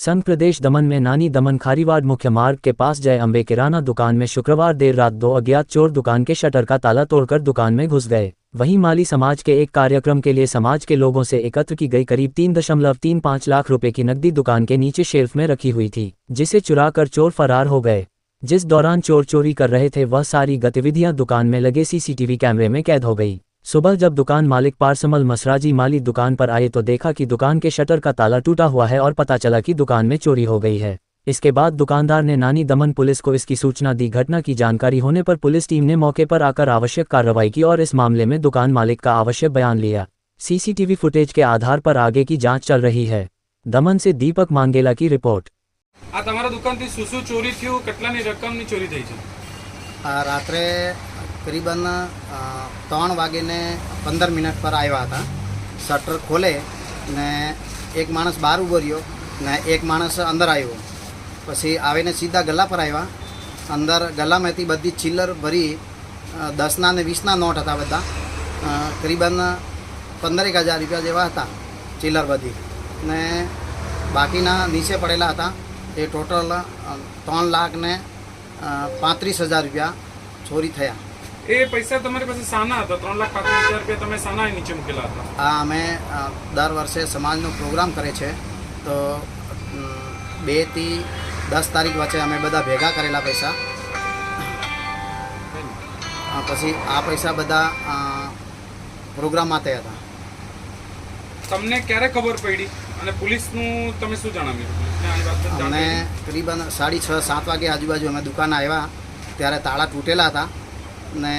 संघ प्रदेश दमन में नानी दमन खारीवाड़ मुख्य मार्ग के पास जय अम्बे किराना दुकान में शुक्रवार देर रात 2 अज्ञात चोर दुकान के शटर का ताला तोड़कर दुकान में घुस गए। वहीं माली समाज के एक कार्यक्रम के लिए समाज के लोगों से एकत्र की गई करीब 3.35 लाख रुपए की नकदी दुकान के नीचे शेल्फ में रखी हुई थी, जिसे चुरा कर चोर फरार हो गए। जिस दौरान चोर चोरी कर रहे थे वह सारी गतिविधियां दुकान में लगे सीसीटीवी कैमरे में कैद हो गई। सुबह जब दुकान मालिक पारसमल मसराजी माली दुकान पर आए तो देखा कि दुकान के शटर का ताला टूटा हुआ है और पता चला कि दुकान में चोरी हो गई है। इसके बाद दुकानदार ने नानी दमन पुलिस को इसकी सूचना दी। घटना की जानकारी होने पर पुलिस टीम ने मौके पर आकर आवश्यक कार्रवाई की और इस मामले में दुकान मालिक का आवश्यक बयान लिया। सीसीटीवी फुटेज के आधार पर आगे की जांच चल रही है। दमन से दीपक मांगेला की रिपोर्ट। आ तमारा दुकान थी શું ચોરી થયું, કેટલાની રકમની ચોરી થઈ છે? રાત્રે કરીબન 3:15 પર આવ્યા હતા। શટર ખોલે ને એક માણસ બહાર ઊભો રહ્યો ને એક માણસ અંદર આવ્યો। પછી આવીને સીધા ગલ્લા પર આવ્યા। અંદર ગલ્લામાંથી બધી ચિલ્લર ભરી 10ના ને 20ના નોટ હતા બધા। કરીબન 15,000 રૂપિયા જેવા હતા ચિલ્લર બધી ને બાકીના નીચે પડેલા હતા। એ ટોટલ 3,35,000 રૂપિયા ચોરી થયા। એ પૈસા તમારી પાસે સાના હતા? 3,35,000 રૂપિયા તમે સાના નીચે મૂકેલા હતા? આ અમે દર વર્ષે સમાજનો પ્રોગ્રામ કરે છે તો 2 થી 10 તારીખ વચ્ચે અમે બધા ભેગા કરેલા પૈસા। પછી આ પૈસા બધા પ્રોગ્રામ માટે હતા। તમને ક્યારે ખબર પડી અને પોલીસનું તમે શું જણાવ્યું? અમને કરીબન 6:30-7 વાગે આજુબાજુ અમે દુકાન આવ્યા ત્યારે તાળા તૂટેલા હતા ને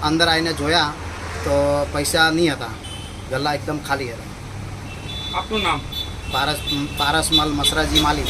અંદર આવીને જોયા તો પૈસા નહીં હતા, ગલ્લા એકદમ ખાલી હતા। આપનું નામ? પારસમલ મસરાજી માલી।